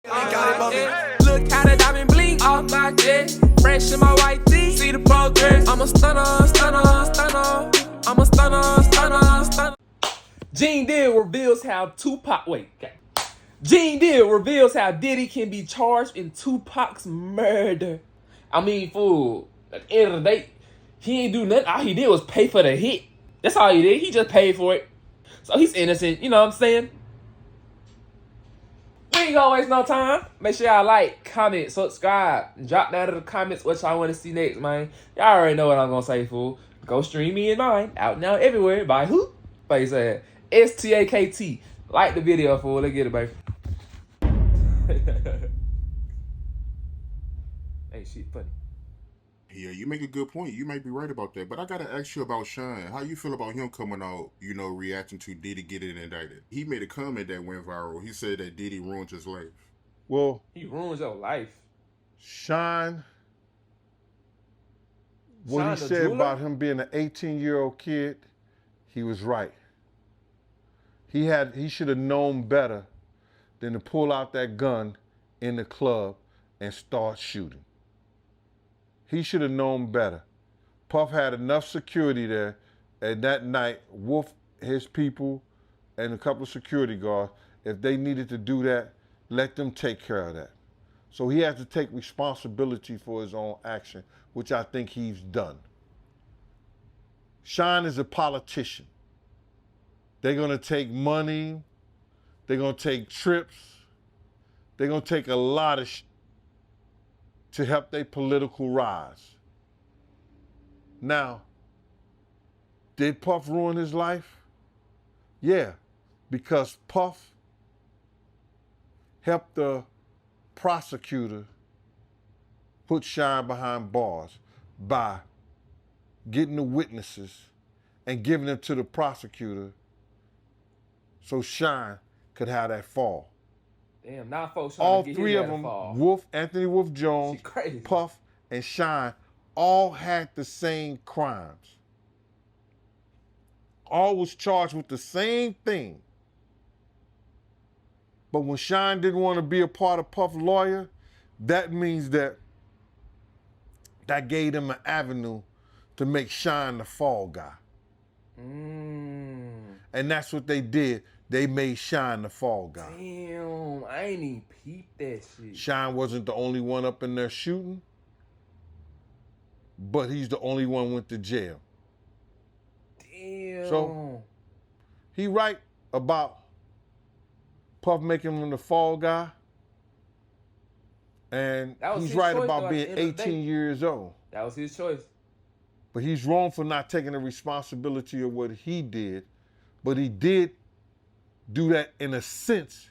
Look how the diamond blink off my jet. Fresh in my white tee. See the progress. I'm a stunner, stunner, stunner. I'm a stunner, stunner, stunner. Gene Deal reveals how Gene Deal reveals how Diddy can be charged in 2pac's murder. I mean, fool, at the end of the day, he ain't do nothing. All he did was pay for the hit. That's all he did. He just paid for it. So he's innocent, you know what I'm saying? We ain't gonna waste no time. Make sure y'all like, comment, subscribe. Drop down in the comments what y'all want to see next, man. Y'all already know what I'm gonna say, fool. Go stream me and mine. Out now everywhere. By who? Face ass. STAKT. Like the video, fool. Let's get it, baby. Ain't shit funny. Yeah, you make a good point. You might be right about that. But I gotta ask you about Sean. How you feel about him coming out, reacting to Diddy getting indicted? He made a comment that went viral. He said that Diddy ruined his life. Well, he ruins your life. Sean, what he said about him being an 18-year-old kid, he was right. He should have known better than to pull out that gun in the club and start shooting. He should have known better. Puff had enough security there, and that night, Wolf, his people, and a couple of security guards, if they needed to do that, let them take care of that. So he has to take responsibility for his own action, which I think he's done. Sean is a politician. They're gonna take money, they're gonna take trips, they're gonna take a lot of to help their political rise. Now, did Puff ruin his life? Yeah, because Puff helped the prosecutor put Sean behind bars by getting the witnesses and giving them to the prosecutor so Sean could have that fall. Damn, now folks all trying to get three of them, Wolf, Anthony Wolf Jones, Puff, and Sean, all had the same crimes. All was charged with the same thing. But when Sean didn't want to be a part of Puff's lawyer, that means that gave them an avenue to make Sean the fall guy. And that's what they did. They made Sean the fall guy. Damn, I ain't even peeped that shit. Sean wasn't the only one up in there shooting, but he's the only one went to jail. Damn. So he right about Puff making him the fall guy, and he's right about being 18 years old. That was his choice. But he's wrong for not taking the responsibility of what he did, but he did do that in a sense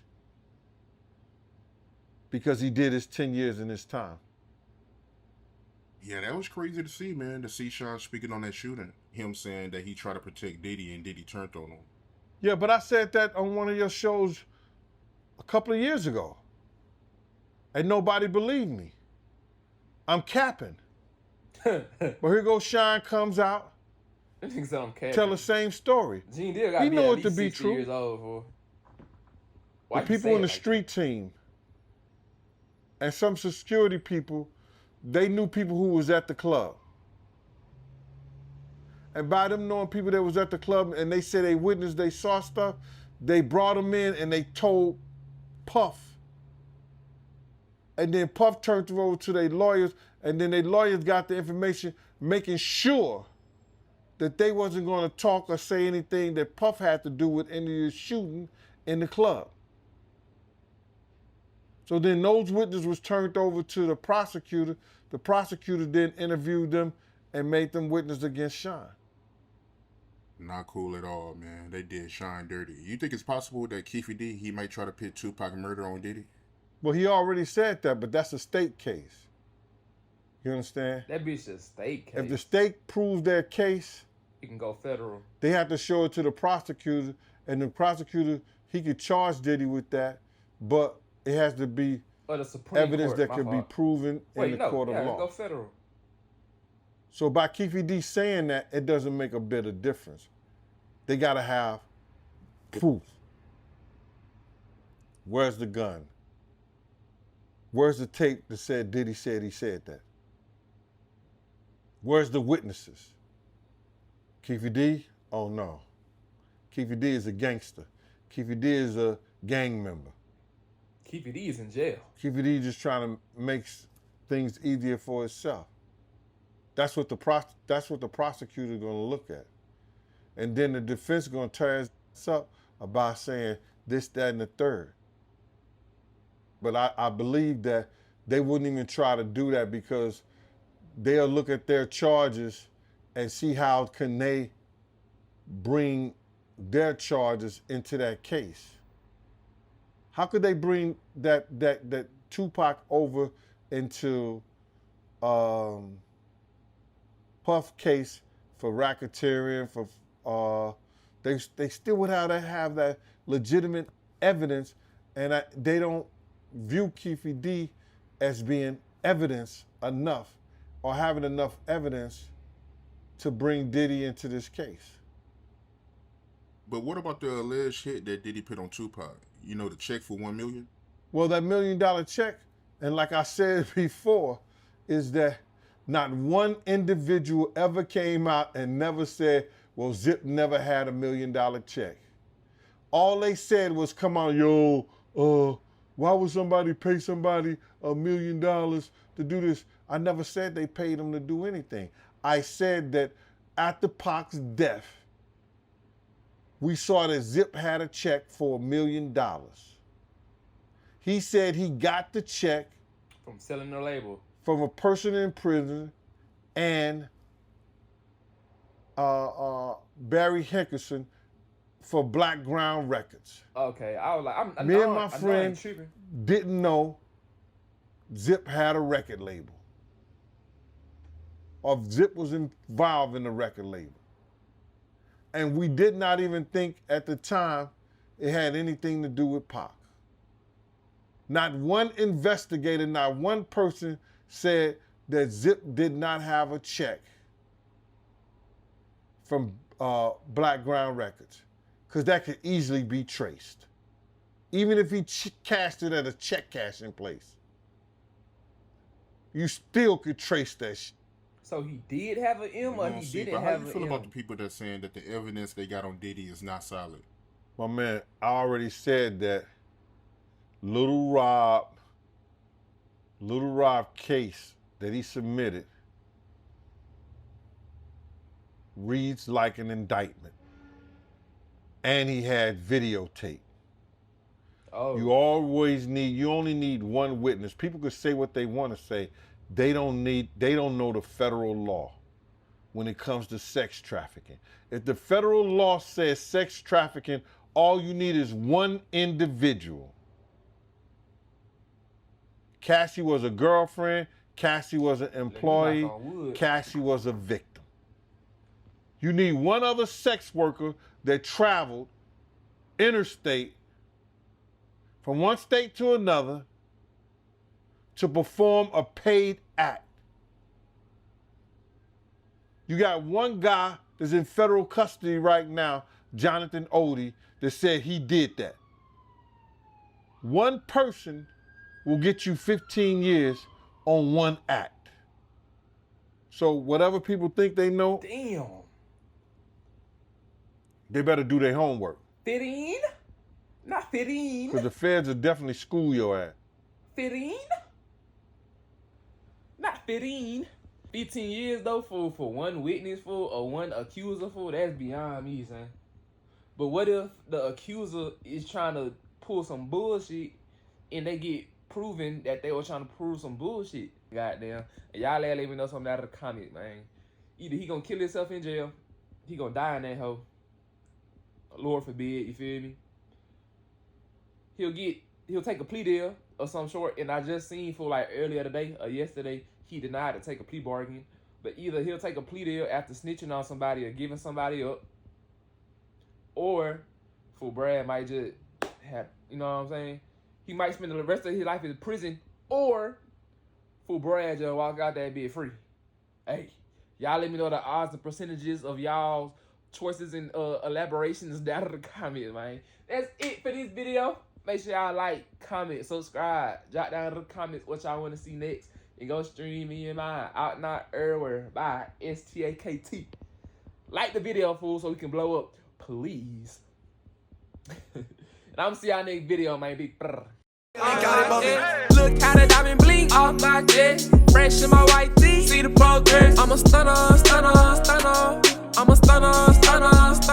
because he did his 10 years in his time. Yeah, that was crazy to see, man, to see Sean speaking on that shooting. Him saying that he tried to protect Diddy and Diddy turned on him. Yeah, but I said that on one of your shows a couple of years ago. And nobody believed me. I'm capping. But here goes Sean comes out. Tell the same story. Gene Deal got he to know be it to be true. Years old the people in the street team and some security people, they knew people who was at the club. And by them knowing people that was at the club and they said they witnessed, they saw stuff, they brought them in and they told Puff. And then Puff turned them over to their lawyers, and then their lawyers got the information, making sure that they wasn't going to talk or say anything that Puff had to do with any of the shooting in the club. So then those witnesses was turned over to the prosecutor. The prosecutor then interviewed them and made them witness against Sean. Not cool at all, man. They did Sean dirty. You think it's possible that Keefy D, he might try to pit 2pac murder on Diddy? Well, he already said that, but that's a state case. You understand? That bitch a state case. If the state proves their case, it can go federal. They have to show it to the prosecutor, and the prosecutor, he could charge Diddy with that, but it has to be evidence that can be proven in the court of law. Go federal. So by Keefy D saying that, it doesn't make a bit of difference. They got to have proof. Where's the gun? Where's the tape that said Diddy said he said that? Where's the witnesses? Keefy D? Oh no. Keefy D is a gangster. Keefy D is a gang member. Keefy D is in jail. Keefy D just trying to make things easier for itself. That's what the prosecutor going to look at. And then the defense going to tear us up about saying this, that, and the third. But I believe that they wouldn't even try to do that because they'll look at their charges and see how can they bring their charges into that case. How could they bring that Tupac over into Puff case for racketeering, for they still would have to have that legitimate evidence, and they don't view Keefy D as being evidence enough or having enough evidence to bring Diddy into this case. But what about the alleged hit that Diddy put on Tupac? You know, the check for $1 million? Well, that $1 million check, and like I said before, is that not one individual ever came out and never said, well, Zip never had $1 million check. All they said was, come on, yo, why would somebody pay somebody $1 million to do this? I never said they paid him to do anything. I said that after Pac's death, we saw that Zip had a check for $1 million. He said he got the check From selling the label. from a person in prison and Barry Hickerson for Black Ground Records. Okay, I was like, Me and my friend didn't know Zip had a record label, or Zip was involved in the record label. And we did not even think at the time it had anything to do with Pac. Not one investigator, not one person said that Zip did not have a check from Black Ground Records, because that could easily be traced. Even if he cashed it at a check cashing place, you still could trace that shit. So he did have an M, or he didn't have an M? How you feel about the people that's saying that the evidence they got on Diddy is not solid? My man, I already said that Little Rob case that he submitted reads like an indictment. And he had videotape. Oh. You only need one witness. People could say what they want to say. They don't know the federal law when it comes to sex trafficking. If the federal law says sex trafficking, all you need is one individual. Cassie was a girlfriend. Cassie was an employee. Cassie was a victim. You need one other sex worker that traveled interstate from one state to another to perform a paid act. You got one guy that's in federal custody right now, Jonathan Odie, that said he did that. One person will get you 15 years on one act. So whatever people think they know, Damn. they better do their homework. 15? Not 15. Because the feds will definitely school your ass. 15? Not 15. 15 years though for one witness or one accuser that's beyond me, son. But what if the accuser is trying to pull some bullshit and they get proven that they were trying to prove some bullshit? Goddamn. And y'all let me know something out of the comment, man. Either he gonna kill himself in jail, he gonna die in that hole. Lord forbid, you feel me? He'll take a plea deal of some sort, and I just seen for like earlier today or yesterday, he denied to take a plea bargain. But either he'll take a plea deal after snitching on somebody or giving somebody up, or for Brad might just have, you know what I'm saying? He might spend the rest of his life in prison, or for Brad just walk out that bitch free. Hey, y'all let me know the odds and percentages of y'all's choices and elaborations down in the comments, man. That's it for this video. Make sure y'all like, comment, subscribe. Drop down in the comments what y'all want to see next. And go stream me and mine. Out Not Everywhere by STAKT. Like the video, fool, so we can blow up. Please. And I'm going to see y'all next video, man. Big brr. Look how the diamond blink off my chest. Fresh in my white tee. See the progress. I'm a stunner, stunner, stunner. I'm a stunner, stunner, stunner.